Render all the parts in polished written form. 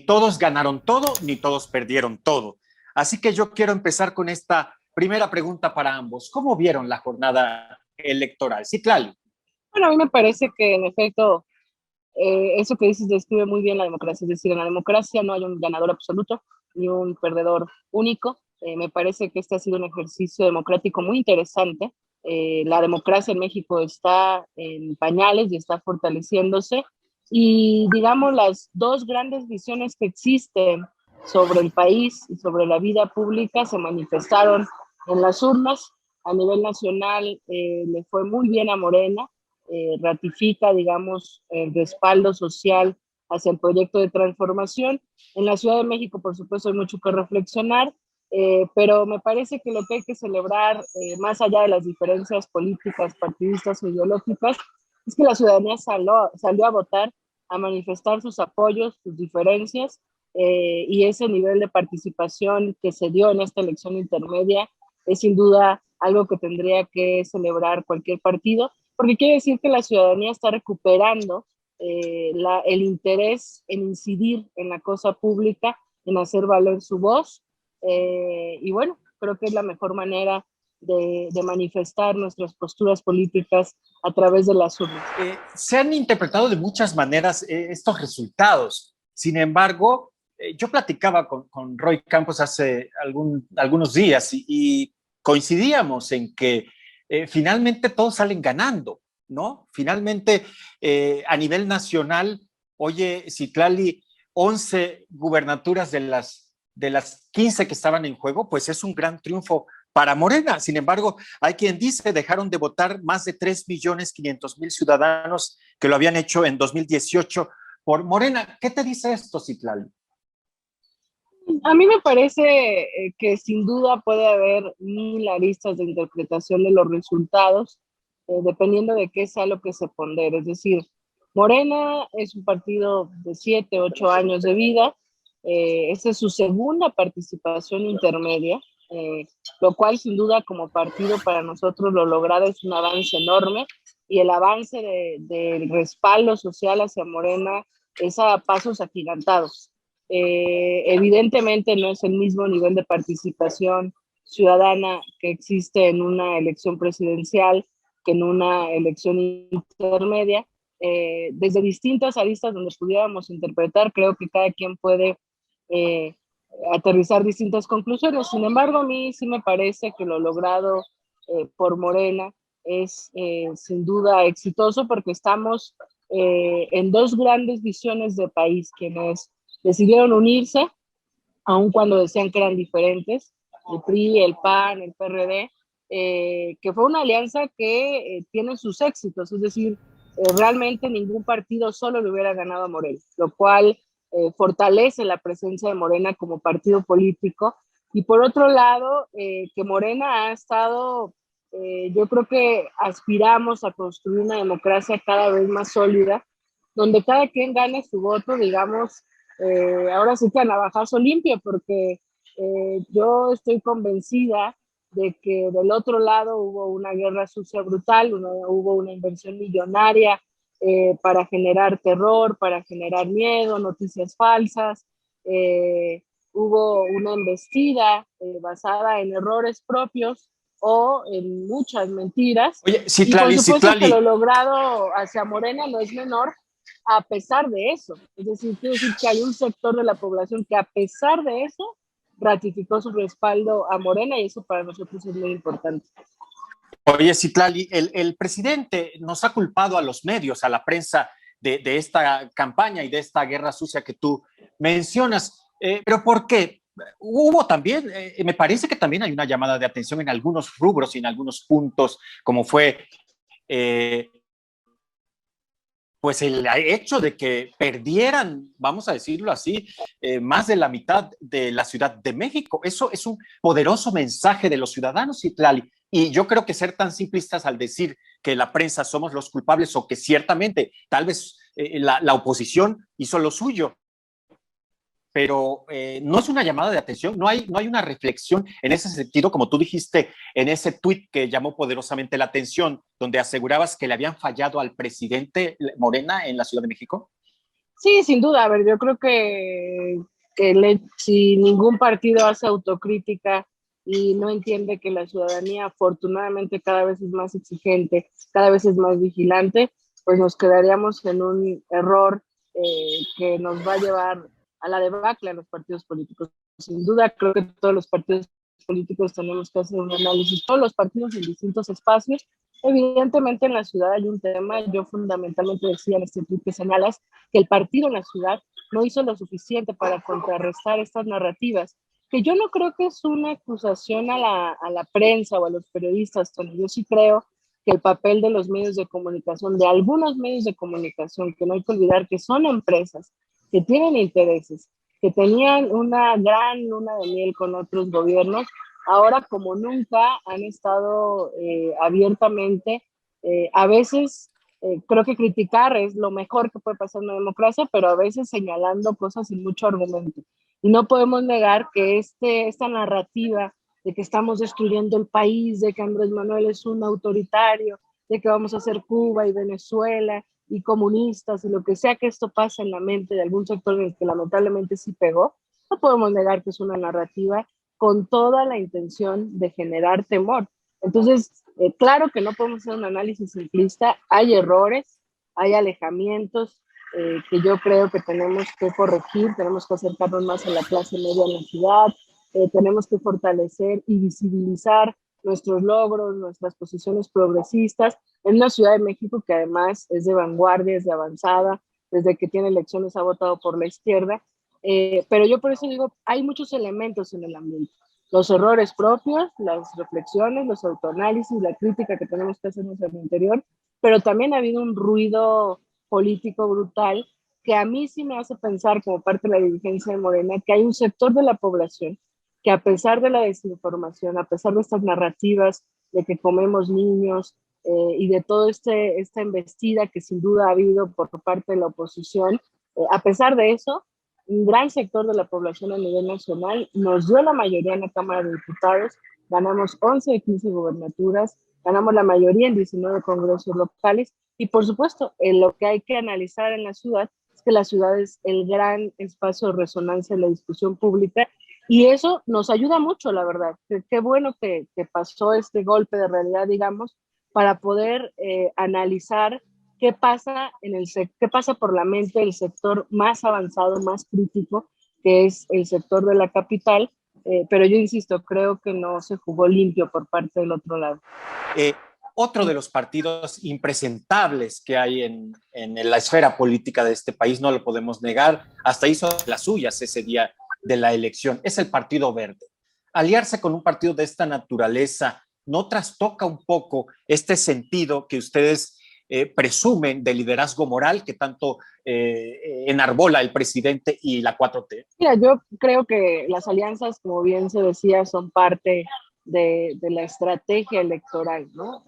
todos ganaron todo, ni todos perdieron todo. Así que yo quiero empezar con esta primera pregunta para ambos. ¿Cómo vieron la jornada electoral? Citlali. Bueno, a mí me parece que en efecto eso que dices describe muy bien la democracia. Es decir, en la democracia no hay un ganador absoluto ni un perdedor único. Me parece que este ha sido un ejercicio democrático muy interesante. La democracia en México está en pañales y está fortaleciéndose. Y digamos, las dos grandes visiones que existen sobre el país y sobre la vida pública se manifestaron en las urnas. A nivel nacional le fue muy bien a Morena, ratifica, digamos, el respaldo social hacia el proyecto de transformación. En la Ciudad de México, por supuesto, hay mucho que reflexionar, pero me parece que lo que hay que celebrar, más allá de las diferencias políticas, partidistas o ideológicas, es que la ciudadanía salió a votar, a manifestar sus apoyos, sus diferencias, y ese nivel de participación que se dio en esta elección intermedia es sin duda algo que tendría que celebrar cualquier partido, porque quiere decir que la ciudadanía está recuperando el interés en incidir en la cosa pública, en hacer valer su voz, y bueno, creo que es la mejor manera de manifestar nuestras posturas políticas a través de las urnas. Se han interpretado de muchas maneras estos resultados. Sin embargo, yo platicaba con Roy Campos hace algunos días y coincidíamos en que finalmente todos salen ganando, ¿no? Finalmente, a nivel nacional, oye, Citlali, 11 gubernaturas de las 15 que estaban en juego, pues es un gran triunfo para Morena. Sin embargo, hay quien dice dejaron de votar más de 3.500.000 ciudadanos que lo habían hecho en 2018 por Morena. ¿Qué te dice esto, Citlali? A mí me parece que sin duda puede haber mil aristas de interpretación de los resultados, dependiendo de qué sea lo que se pondere. Es decir, Morena es un partido de 7, 8 años de vida. Esta es su segunda participación intermedia, lo cual sin duda como partido para nosotros lo logrado es un avance enorme, y el avance del respaldo social hacia Morena es a pasos agigantados. Evidentemente no es el mismo nivel de participación ciudadana que existe en una elección presidencial que en una elección intermedia. Desde distintas aristas donde pudiéramos interpretar, creo que cada quien puede eh, aterrizar distintas conclusiones. Sin embargo, a mí sí me parece que lo logrado por Morena es sin duda exitoso, porque estamos en dos grandes visiones de país, quienes decidieron unirse, aun cuando decían que eran diferentes, el PRI, el PAN, el PRD, que fue una alianza que tiene sus éxitos. Es decir, realmente ningún partido solo le hubiera ganado a Morena, lo cual fortalece la presencia de Morena como partido político. Y por otro lado, que Morena ha estado, yo creo que aspiramos a construir una democracia cada vez más sólida, donde cada quien gane su voto, digamos, ahora sí que a navajazo limpio, porque yo estoy convencida de que del otro lado hubo una guerra sucia brutal, hubo una inversión millonaria para generar terror, para generar miedo, noticias falsas, hubo una embestida basada en errores propios o en muchas mentiras. Oye, Y por Citlali, supuesto que Citlali, lo logrado hacia Morena no es menor, a pesar de eso. Es decir, quiere decir que hay un sector de la población que a pesar de eso ratificó su respaldo a Morena, y eso para nosotros es muy importante. oye, Citlali, el presidente nos ha culpado a los medios, a la prensa de esta campaña y de esta guerra sucia que tú mencionas. ¿Pero por qué? Hubo también, me parece que también hay una llamada de atención en algunos rubros y en algunos puntos, como fue eh, pues el hecho de que perdieran, vamos a decirlo así, más de la mitad de la Ciudad de México. Eso es un poderoso mensaje de los ciudadanos, Itlali. Y yo creo que ser tan simplistas al decir que la prensa somos los culpables o que ciertamente tal vez la oposición hizo lo suyo, pero no es una llamada de atención, no hay una reflexión en ese sentido, como tú dijiste en ese tuit que llamó poderosamente la atención, donde asegurabas que le habían fallado al presidente Morena en la Ciudad de México. Sí, sin duda. A ver, yo creo si ningún partido hace autocrítica y no entiende que la ciudadanía afortunadamente cada vez es más exigente, cada vez es más vigilante, pues nos quedaríamos en un error que nos va a llevar a la debacle a los partidos políticos. Sin duda, creo que todos los partidos políticos tenemos que hacer un análisis, todos los partidos en distintos espacios. Evidentemente en la ciudad hay un tema, yo fundamentalmente decía en este tweet que señalas, que el partido en la ciudad no hizo lo suficiente para contrarrestar estas narrativas, que yo no creo que es una acusación a la prensa o a los periodistas, Tony. Yo sí creo que el papel de los medios de comunicación, de algunos medios de comunicación, que no hay que olvidar que son empresas, que tienen intereses, que tenían una gran luna de miel con otros gobiernos, ahora como nunca han estado abiertamente, a veces creo que criticar es lo mejor que puede pasar en una democracia, pero a veces señalando cosas sin mucho argumento. Y no podemos negar que esta narrativa de que estamos destruyendo el país, de que Andrés Manuel es un autoritario, de que vamos a hacer Cuba y Venezuela y comunistas y lo que sea que esto pase en la mente de algún sector en el que lamentablemente sí pegó, no podemos negar que es una narrativa con toda la intención de generar temor. Entonces, claro que no podemos hacer un análisis simplista, hay errores, hay alejamientos que yo creo que tenemos que corregir, tenemos que acercarnos más a la clase media en la ciudad, tenemos que fortalecer y visibilizar nuestros logros, nuestras posiciones progresistas en una Ciudad de México que además es de vanguardia, es de avanzada, desde que tiene elecciones ha votado por la izquierda, pero yo por eso digo, hay muchos elementos en el ambiente. Los errores propios, las reflexiones, los autoanálisis, la crítica que tenemos que hacernos al interior, pero también ha habido un ruido político brutal que a mí sí me hace pensar como parte de la dirigencia de Morena que hay un sector de la población que a pesar de la desinformación, a pesar de estas narrativas de que comemos niños y de toda esta embestida que sin duda ha habido por parte de la oposición, a pesar de eso, un gran sector de la población a nivel nacional nos dio la mayoría en la Cámara de Diputados, ganamos 11 de 15 gobernaturas, ganamos la mayoría en 19 congresos locales y por supuesto, lo que hay que analizar en la ciudad es que la ciudad es el gran espacio de resonancia de la discusión pública y eso nos ayuda mucho, la verdad. Qué bueno que pasó este golpe de realidad, digamos, para poder analizar qué pasa, qué pasa por la mente del sector más avanzado, más crítico, que es el sector de la capital. Pero yo insisto, creo que no se jugó limpio por parte del otro lado. Otro de los partidos impresentables que hay en la esfera política de este país, no lo podemos negar, hasta hizo las suyas ese día de la elección, es el Partido Verde. Aliarse con un partido de esta naturaleza no trastoca un poco este sentido que ustedes presumen de liderazgo moral que tanto enarbola el presidente y la 4T. Mira, yo creo que las alianzas, como bien se decía, son parte de la estrategia electoral, ¿no?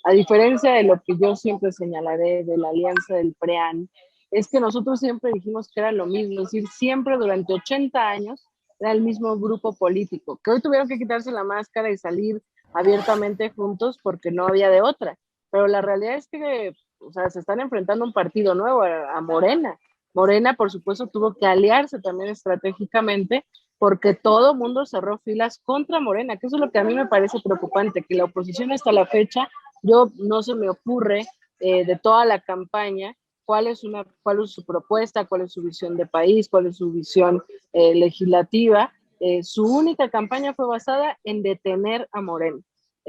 A diferencia de lo que yo siempre señalaré de la alianza del PREAN, es que nosotros siempre dijimos que era lo mismo, es decir, siempre durante 80 años era el mismo grupo político, que hoy tuvieron que quitarse la máscara y salir abiertamente juntos porque no había de otra. Pero la realidad es que, o sea, se están enfrentando a un partido nuevo, a Morena. Morena, por supuesto, tuvo que aliarse también estratégicamente porque todo mundo cerró filas contra Morena, que eso es lo que a mí me parece preocupante, que la oposición hasta la fecha, yo no se me ocurre de toda la campaña cuál es su propuesta, cuál es su visión de país, cuál es su visión legislativa. Su única campaña fue basada en detener a Morena.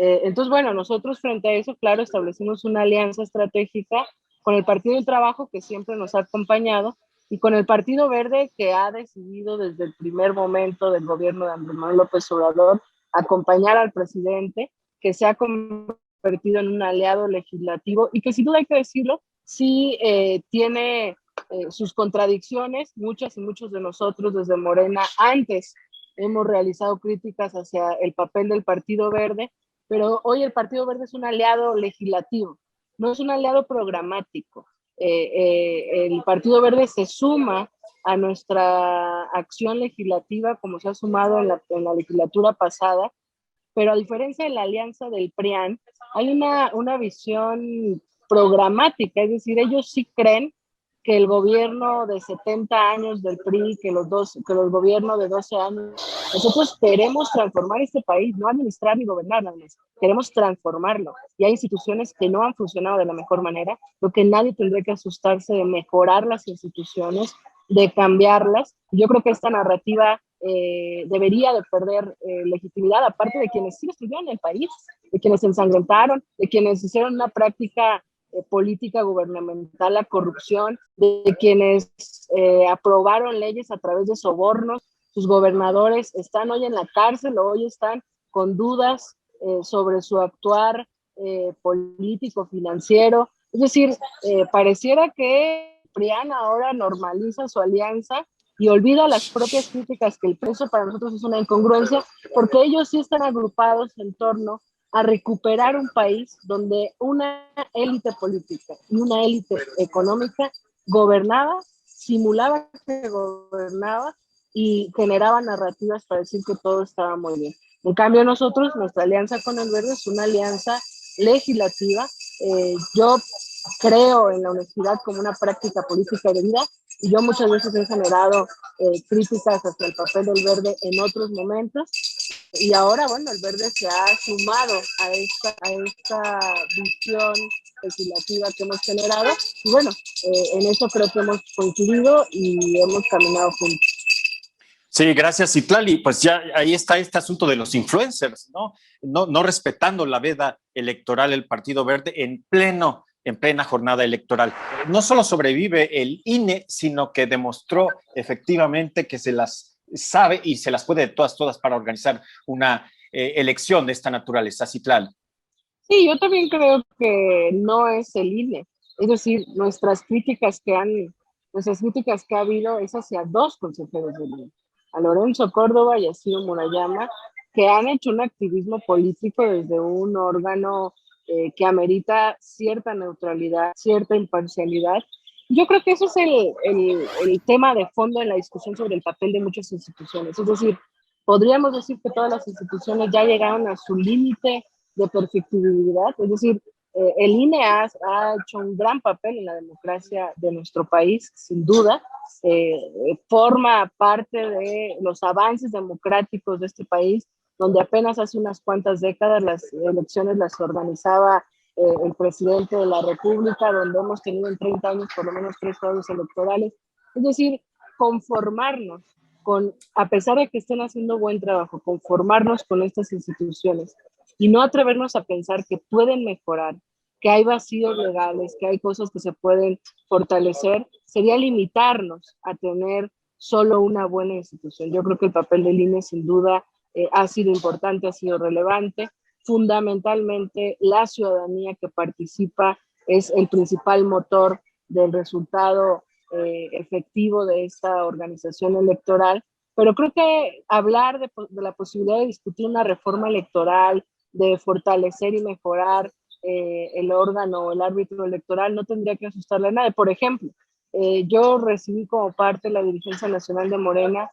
Entonces, bueno, nosotros frente a eso, claro, establecimos una alianza estratégica con el Partido del Trabajo, que siempre nos ha acompañado, y con el Partido Verde, que ha decidido desde el primer momento del gobierno de Andrés Manuel López Obrador acompañar al presidente, que se ha convertido en un aliado legislativo y que sin duda hay que decirlo, sí tiene sus contradicciones. Muchas y muchos de nosotros desde Morena antes hemos realizado críticas hacia el papel del Partido Verde, pero hoy el Partido Verde es un aliado legislativo, no es un aliado programático. El Partido Verde se suma a nuestra acción legislativa como se ha sumado en la legislatura pasada, pero a diferencia de la alianza del PRIAN, hay una visión programática, es decir, ellos sí creen que el gobierno de 70 años del PRI, que los gobiernos de 12 años. Nosotros queremos transformar este país, no administrar ni gobernar nada más. Queremos transformarlo. Y hay instituciones que no han funcionado de la mejor manera, lo que nadie tendría que asustarse de mejorar las instituciones, de cambiarlas. Yo creo que esta narrativa debería de perder legitimidad, aparte de quienes sí estuvieron en el país, de quienes se ensangrentaron, de quienes hicieron una práctica política gubernamental, la corrupción, de quienes aprobaron leyes a través de sobornos. Sus gobernadores están hoy en la cárcel, hoy están con dudas sobre su actuar político, financiero. Es decir, pareciera que PRIAN ahora normaliza su alianza y olvida las propias críticas, que el peso para nosotros es una incongruencia, porque ellos sí están agrupados en torno a recuperar un país donde una élite política y una élite económica gobernaba, simulaba que gobernaba y generaba narrativas para decir que todo estaba muy bien. En cambio nosotros, nuestra alianza con el Verde es una alianza legislativa. Yo creo en la honestidad como una práctica política de vida, y yo muchas veces he generado críticas hacia el papel del Verde en otros momentos, y ahora, bueno, el Verde se ha sumado a esta visión legislativa que hemos generado, y bueno, en eso creo que hemos coincidido y hemos caminado juntos. Sí, gracias, Citlali. Pues ya ahí está este asunto de los influencers, ¿no? No respetando la veda electoral el Partido Verde en plena jornada electoral. No solo sobrevive el INE, sino que demostró efectivamente que se las sabe y se las puede de todas para organizar una elección de esta naturaleza, Citlali. Sí, yo también creo que no es el INE. Es decir, nuestras críticas que ha habido es hacia dos consejeros del INE, a Lorenzo Córdoba y a Ciro Murayama, que han hecho un activismo político desde un órgano que amerita cierta neutralidad, cierta imparcialidad. Yo creo que eso es el tema de fondo en la discusión sobre el papel de muchas instituciones. Es decir, podríamos decir que todas las instituciones ya llegaron a su límite de perfectibilidad. Es decir, el INE ha hecho un gran papel en la democracia de nuestro país, sin duda. Forma parte de los avances democráticos de este país, donde apenas hace unas cuantas décadas las elecciones las organizaba el presidente de la República, donde hemos tenido en 30 años por lo menos 3 fraudes electorales. Es decir, conformarnos a pesar de que estén haciendo buen trabajo, conformarnos con estas instituciones y no atrevernos a pensar que pueden mejorar, que hay vacíos legales, que hay cosas que se pueden fortalecer, sería limitarnos a tener solo una buena institución. Yo creo que el papel del INE sin duda ha sido importante, ha sido relevante. Fundamentalmente, la ciudadanía que participa es el principal motor del resultado efectivo de esta organización electoral, pero creo que hablar de la posibilidad de discutir una reforma electoral, de fortalecer y mejorar el órgano o el árbitro electoral no tendría que asustarle a nadie. Por ejemplo, yo recibí como parte de la dirigencia nacional de Morena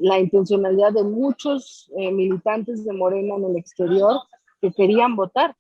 la intencionalidad de muchos militantes de Morena en el exterior que querían votar.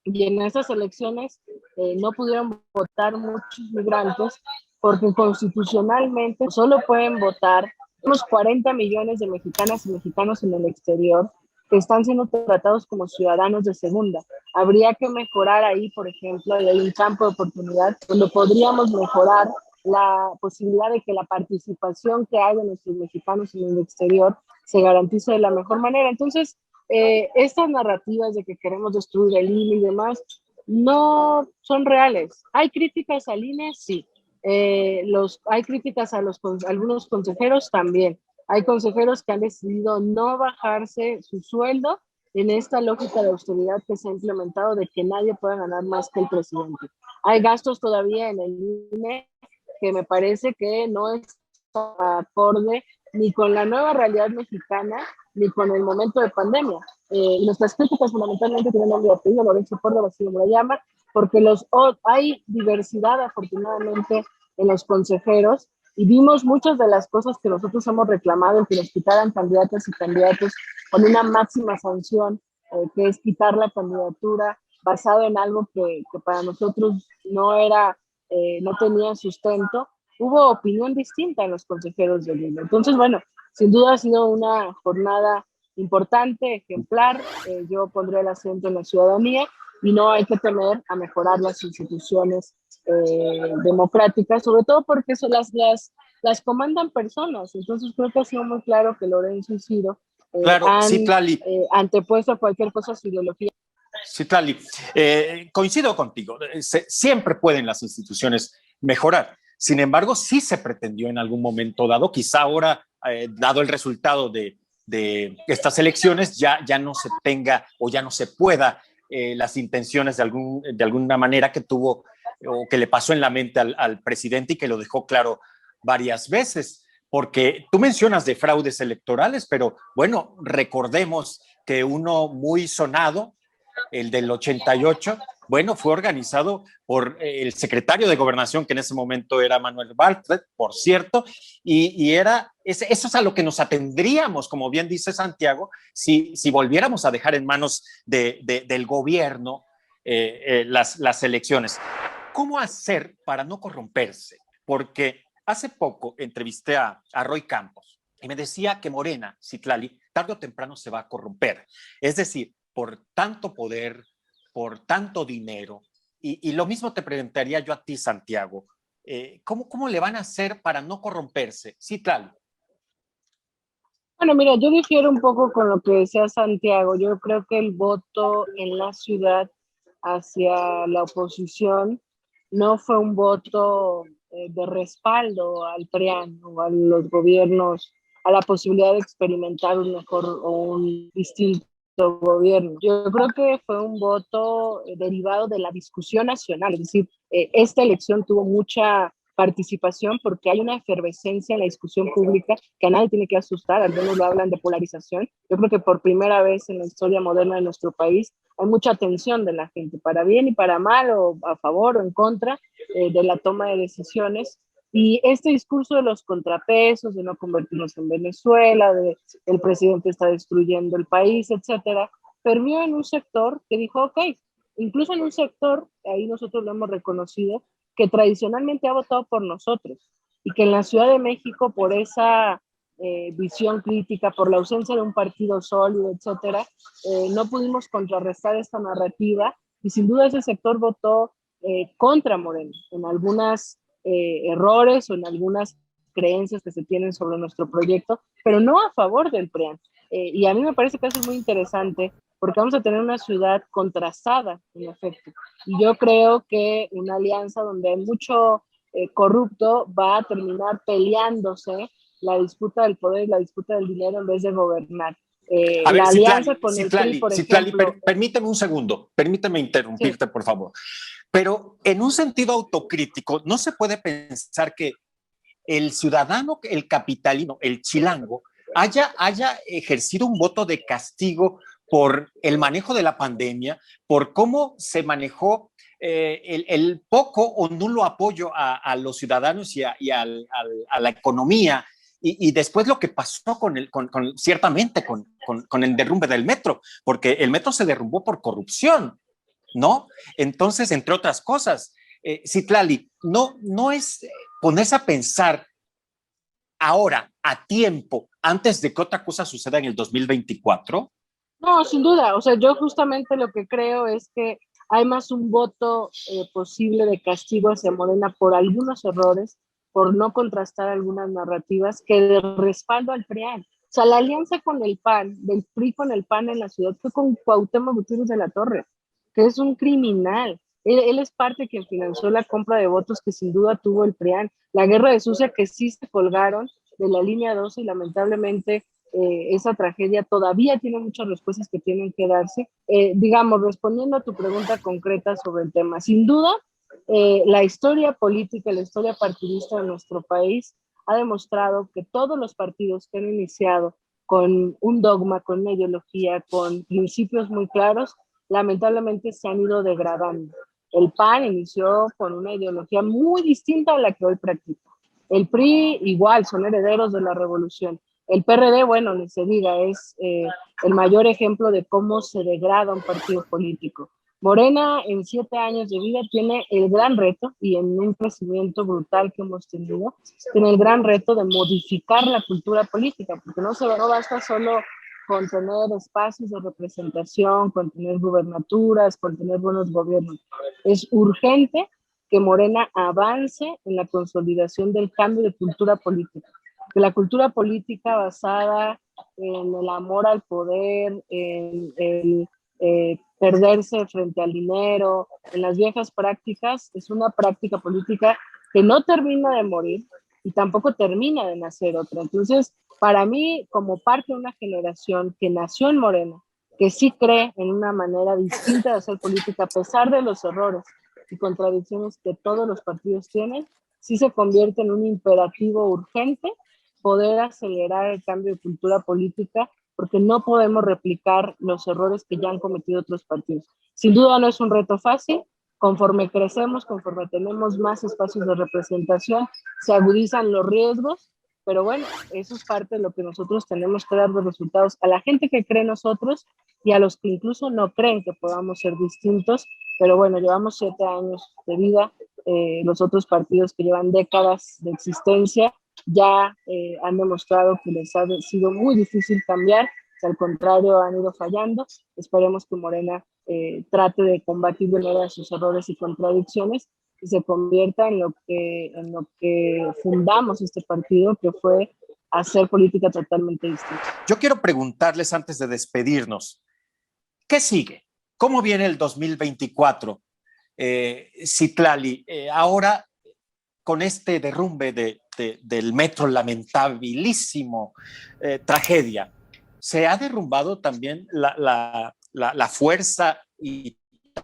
Y en esas elecciones no pudieron votar muchos migrantes porque constitucionalmente solo pueden votar unos 40 millones de mexicanas y mexicanos en el exterior que están siendo tratados como ciudadanos de segunda. Habría que mejorar ahí, por ejemplo, y hay un campo de oportunidad donde podríamos mejorar la posibilidad de que la participación que hay de nuestros mexicanos en el exterior se garantice de la mejor manera. Entonces, estas narrativas de que queremos destruir el INE y demás no son reales. ¿Hay críticas al INE? Sí. Hay críticas a algunos consejeros también. Hay consejeros que han decidido no bajarse su sueldo en esta lógica de austeridad que se ha implementado de que nadie pueda ganar más que el presidente. Hay gastos todavía en el INE que me parece que no es acorde ni con la nueva realidad mexicana ni con el momento de pandemia. Nuestras críticas fundamentalmente tienen el apellido Lorenzo Córdoba, Ciro Murayama, porque hay diversidad afortunadamente en los consejeros y vimos muchas de las cosas que nosotros hemos reclamado, que nos quitaran candidatas y candidatos con una máxima sanción, que es quitar la candidatura basado en algo que para nosotros no era no tenían sustento, hubo opinión distinta en los consejeros del INE. Entonces, bueno, sin duda ha sido una jornada importante, ejemplar. Yo pondré el acento en la ciudadanía y no hay que temer a mejorar las instituciones democráticas, sobre todo porque son las comandan personas. Entonces creo que ha sido muy claro que Lorenzo y Ciro Claro, han Citlali. antepuesto a cualquier cosa su ideología. Citlali, coincido contigo. Siempre pueden las instituciones mejorar. Sin embargo, sí se pretendió en algún momento dado, quizá ahora, dado el resultado de estas elecciones, ya no se tenga o ya no se pueda las intenciones de alguna manera que tuvo o que le pasó en la mente al presidente y que lo dejó claro varias veces. Porque tú mencionas de fraudes electorales, pero bueno, recordemos que uno muy sonado, el del 88, bueno, fue organizado por el secretario de Gobernación, que en ese momento era Manuel Bartlett, por cierto, y eso es a lo que nos atendríamos, como bien dice Santiago, si volviéramos a dejar en manos del gobierno las elecciones. ¿Cómo hacer para no corromperse? Porque hace poco entrevisté a Roy Campos y me decía que Morena, Citlali, tarde o temprano se va a corromper. Es decir, por tanto poder, por tanto dinero. Y lo mismo te preguntaría yo a ti, Santiago. ¿Cómo le van a hacer para no corromperse? Sí, claro. Bueno, mira, yo difiero un poco con lo que decía Santiago. Yo creo que el voto en la ciudad hacia la oposición no fue un voto de respaldo al PRIAN o a los gobiernos, a la posibilidad de experimentar un mejor o un distinto gobierno. Yo creo que fue un voto derivado de la discusión nacional, es decir, esta elección tuvo mucha participación porque hay una efervescencia en la discusión pública que a nadie tiene que asustar, algunos lo hablan de polarización. Yo creo que por primera vez en la historia moderna de nuestro país hay mucha atención de la gente, para bien y para mal, o a favor o en contra de la toma de decisiones. Y este discurso de los contrapesos, de no convertirnos en Venezuela, de el presidente está destruyendo el país, etcétera, permeó en un sector que dijo, ok, incluso en un sector, ahí nosotros lo hemos reconocido, que tradicionalmente ha votado por nosotros y que en la Ciudad de México, por esa visión crítica, por la ausencia de un partido sólido, etcétera, no pudimos contrarrestar esta narrativa y sin duda ese sector votó contra Moreno en algunas errores o en algunas creencias que se tienen sobre nuestro proyecto, pero no a favor del PRIAN. Y a mí me parece que eso es muy interesante porque vamos a tener una ciudad contrastada, en efecto. Y yo creo que una alianza donde hay mucho corrupto va a terminar peleándose la disputa del poder y la disputa del dinero en vez de gobernar. A ver, la alianza Citlali, con Citlali, el PRI, por Citlali, ejemplo. permíteme un segundo, permíteme interrumpirte, sí, por favor. Pero en un sentido autocrítico, no se puede pensar que el ciudadano, el capitalino, el chilango, haya ejercido un voto de castigo por el manejo de la pandemia, por cómo se manejó el poco o nulo apoyo a los ciudadanos y a la economía. Y después lo que pasó ciertamente con el derrumbe del metro, porque el metro se derrumbó por corrupción, ¿no? Entonces, entre otras cosas, Citlali, no es ponerse a pensar ahora, a tiempo, antes de que otra cosa suceda en el 2024. No, sin duda. O sea, yo justamente lo que creo es que hay más un voto posible de castigo hacia Morena por algunos errores, por no contrastar algunas narrativas, que de respaldo al PRIAN. O sea, la alianza con el PAN, del PRI con el PAN en la ciudad, fue con Cuauhtémoc Gutiérrez de la Torre, que es un criminal. Él es parte de quien financió la compra de votos que sin duda tuvo el PRIAN. La guerra de sucia que sí se colgaron de la línea 12 y lamentablemente esa tragedia todavía tiene muchas respuestas que tienen que darse. Digamos, respondiendo a tu pregunta concreta sobre el tema, sin duda, la historia política, la historia partidista de nuestro país ha demostrado que todos los partidos que han iniciado con un dogma, con una ideología, con principios muy claros, lamentablemente se han ido degradando. El PAN inició con una ideología muy distinta a la que hoy practica. El PRI igual, son herederos de la revolución. El PRD, bueno, ni se diga, es el mayor ejemplo de cómo se degrada un partido político. Morena en 7 años de vida tiene el gran reto, y en un crecimiento brutal que hemos tenido, tiene el gran reto de modificar la cultura política, porque no basta solo con tener espacios de representación, con tener gubernaturas, con tener buenos gobiernos. Es urgente que Morena avance en la consolidación del cambio de cultura política, que la cultura política basada en el amor al poder, en el perderse frente al dinero, en las viejas prácticas, es una práctica política que no termina de morir y tampoco termina de nacer otra. Entonces, para mí, como parte de una generación que nació en Morena, que sí cree en una manera distinta de hacer política, a pesar de los errores y contradicciones que todos los partidos tienen, sí se convierte en un imperativo urgente poder acelerar el cambio de cultura política, porque no podemos replicar los errores que ya han cometido otros partidos. Sin duda no es un reto fácil. Conforme crecemos, conforme tenemos más espacios de representación, se agudizan los riesgos, pero bueno, eso es parte de lo que nosotros tenemos que dar de resultados a la gente que cree en nosotros y a los que incluso no creen que podamos ser distintos. Pero bueno, llevamos 7 años de vida, los otros partidos que llevan décadas de existencia ya han demostrado que les ha sido muy difícil cambiar, que al contrario han ido fallando. Esperemos que Morena trate de combatir de manera sus errores y contradicciones y se convierta en lo que fundamos este partido, que fue hacer política totalmente distinta. Yo quiero preguntarles antes de despedirnos, ¿qué sigue? ¿Cómo viene el 2024? Citlali, ahora con este derrumbe del metro, lamentabilísimo tragedia, ¿se ha derrumbado también la fuerza y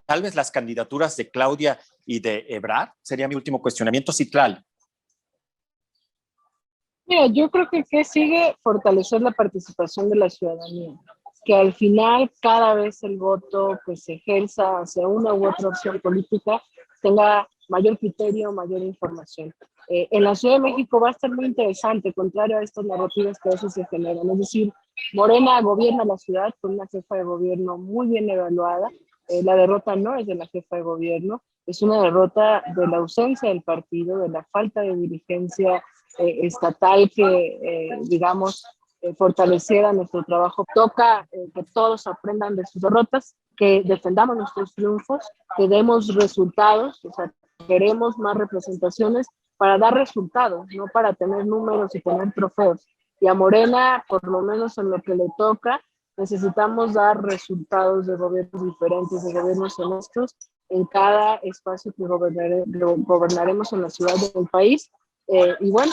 tal vez las candidaturas de Claudia y de Ebrard? Sería mi último cuestionamiento, Citlali. Mira, yo creo que sigue fortalecer la participación de la ciudadanía, que al final cada vez el voto que se ejerza hacia una u otra opción política tenga mayor criterio, mayor información. En la Ciudad de México va a estar muy interesante, contrario a estas narrativas que a veces se generan. Es decir, Morena gobierna la ciudad con una jefa de gobierno muy bien evaluada. La derrota no es de la jefa de gobierno, es una derrota de la ausencia del partido, de la falta de dirigencia estatal que, digamos, fortaleciera nuestro trabajo. Toca que todos aprendan de sus derrotas, que defendamos nuestros triunfos, que demos resultados, o sea, queremos más representaciones para dar resultados, no para tener números y tener trofeos. Y a Morena, por lo menos en lo que le toca, necesitamos dar resultados de gobiernos diferentes, de gobiernos honestos, en cada espacio que gobernaremos en la ciudad del país. Y bueno,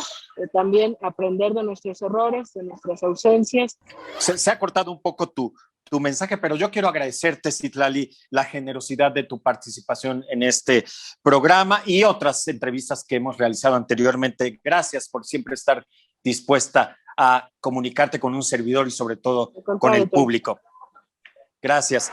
también aprender de nuestros errores, de nuestras ausencias. Se ha cortado un poco tu mensaje, pero yo quiero agradecerte, Citlali, la generosidad de tu participación en este programa y otras entrevistas que hemos realizado anteriormente. Gracias por siempre estar dispuesta a comunicarte con un servidor y sobre todo con el público. Gracias.